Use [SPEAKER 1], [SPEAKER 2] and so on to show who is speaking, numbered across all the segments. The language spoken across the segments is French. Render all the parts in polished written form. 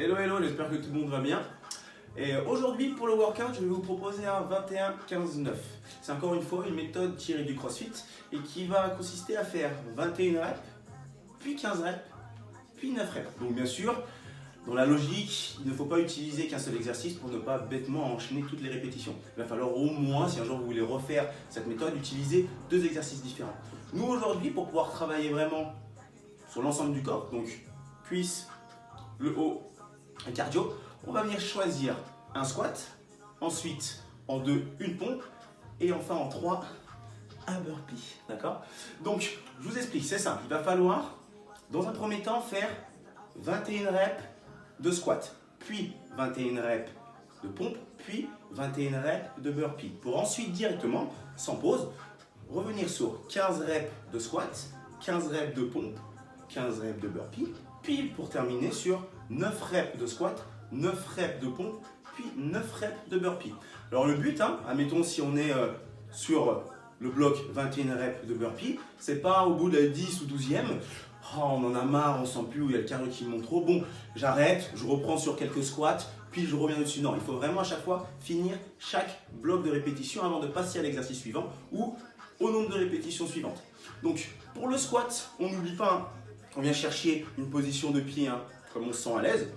[SPEAKER 1] Hello, hello, j'espère que tout le monde va bien. Et aujourd'hui, pour le workout, je vais vous proposer un 21-15-9. C'est encore une fois une méthode tirée du CrossFit et qui va consister à faire 21 reps, puis 15 reps, puis 9 reps. Donc bien sûr, dans la logique, il ne faut pas utiliser qu'un seul exercice pour ne pas bêtement enchaîner toutes les répétitions. Il va falloir au moins, si un jour vous voulez refaire cette méthode, utiliser deux exercices différents. Nous aujourd'hui, pour pouvoir travailler vraiment sur l'ensemble du corps, donc cuisses, le haut, et cardio, on va venir choisir un squat, ensuite en 2, une pompe, et enfin en 3, un burpee. D'accord? Donc, je vous explique, c'est simple. Il va falloir, dans un premier temps, faire 21 reps de squat, puis 21 reps de pompe, puis 21 reps de burpee. Pour ensuite directement, sans pause, revenir sur 15 reps de squat, 15 reps de pompe, 15 reps de burpee, puis pour terminer sur 9 reps de squat, 9 reps de pompe, puis 9 reps de burpee. Alors le but, admettons si on est sur le bloc 21 reps de burpee, c'est pas au bout de la 10 ou 12e, oh, on en a marre, on sent plus, il y a le cardio qui monte trop, bon, j'arrête, je reprends sur quelques squats, puis je reviens dessus. Non, il faut vraiment à chaque fois finir chaque bloc de répétition avant de passer à l'exercice suivant ou au nombre de répétitions suivantes. Donc pour le squat, on n'oublie pas, on vient chercher une position de pied comme on se sent à l'aise,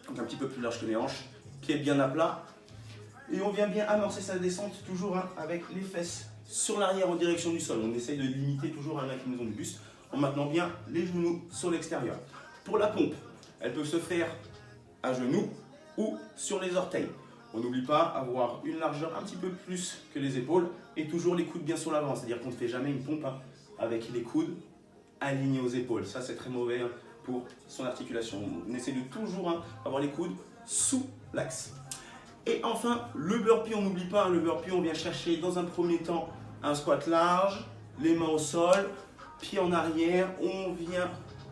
[SPEAKER 1] donc un petit peu plus large que les hanches, pied bien à plat, et on vient bien amorcer sa descente toujours avec les fesses sur l'arrière en direction du sol. On essaye de limiter toujours l'inclinaison du buste en maintenant bien les genoux sur l'extérieur. Pour la pompe, elle peut se faire à genoux ou sur les orteils. On n'oublie pas avoir une largeur un petit peu plus que les épaules et toujours les coudes bien sur l'avant, c'est-à-dire qu'on ne fait jamais une pompe avec les coudes alignés aux épaules. Ça, c'est très mauvais pour son articulation. On essaie de toujours avoir les coudes sous l'axe. Et enfin, le burpee, on n'oublie pas, le burpee, on vient chercher dans un premier temps un squat large, les mains au sol, pieds en arrière, on vient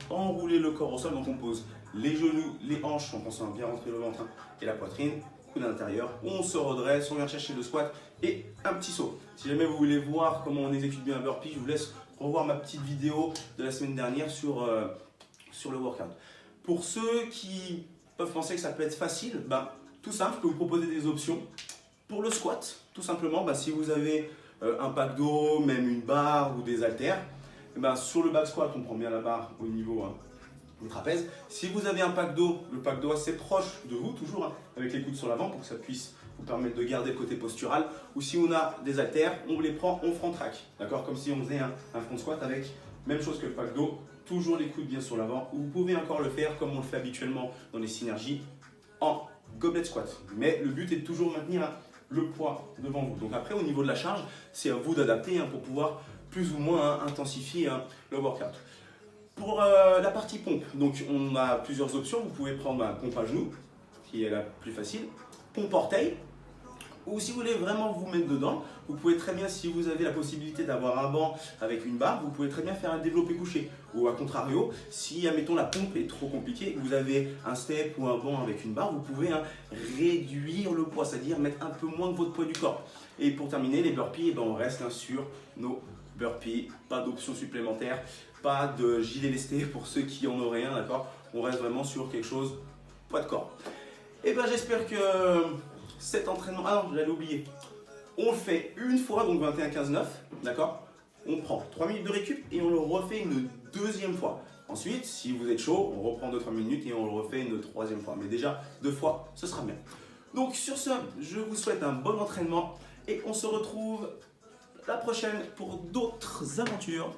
[SPEAKER 1] enrouler le corps au sol, donc on pose les genoux, les hanches en pensant à bien rentrer le ventre et la poitrine, coude à l'intérieur, on se redresse, on vient chercher le squat et un petit saut. Si jamais vous voulez voir comment on exécute bien un burpee, je vous laisse revoir ma petite vidéo de la semaine dernière sur le workout. Pour ceux qui peuvent penser que ça peut être facile, tout simple, je peux vous proposer des options. Pour le squat, tout simplement, si vous avez un pack d'eau, même une barre ou des haltères, sur le back squat, on prend bien la barre au niveau du trapèze. Si vous avez un pack d'eau, le pack d'eau assez proche de vous, toujours avec les coudes sur l'avant pour que ça puisse vous permettre de garder le côté postural. Ou si on a des haltères, on les prend en front track, d'accord, comme si on faisait un front squat avec même chose que le pack d'eau, toujours les coudes bien sur l'avant. Ou vous pouvez encore le faire comme on le fait habituellement dans les synergies en goblet squat. Mais le but est de toujours maintenir le poids devant vous. Donc après, au niveau de la charge, c'est à vous d'adapter pour pouvoir plus ou moins intensifier le workout. Pour la partie pompe, donc on a plusieurs options. Vous pouvez prendre pompe à genoux, qui est la plus facile, pompe orteil, ou si vous voulez vraiment vous mettre dedans, vous pouvez très bien, si vous avez la possibilité d'avoir un banc avec une barre, vous pouvez très bien faire un développé couché. Ou à contrario, si admettons la pompe est trop compliquée, vous avez un step ou un banc avec une barre, vous pouvez réduire le poids, c'est-à-dire mettre un peu moins que votre poids du corps. Et pour terminer, les burpees, on reste sur nos burpees, pas d'options supplémentaires, pas de gilet lesté pour ceux qui en auraient un, d'accord? On reste vraiment sur quelque chose, poids de corps. Et j'espère que cet entraînement, ah non, j'allais oublier, on le fait une fois, donc 21-15-9, d'accord? On prend 3 minutes de récup et on le refait une deuxième fois. Ensuite, si vous êtes chaud, on reprend 2-3 minutes et on le refait une troisième fois. Mais déjà, 2 fois, ce sera bien. Donc sur ce, je vous souhaite un bon entraînement et on se retrouve la prochaine pour d'autres aventures.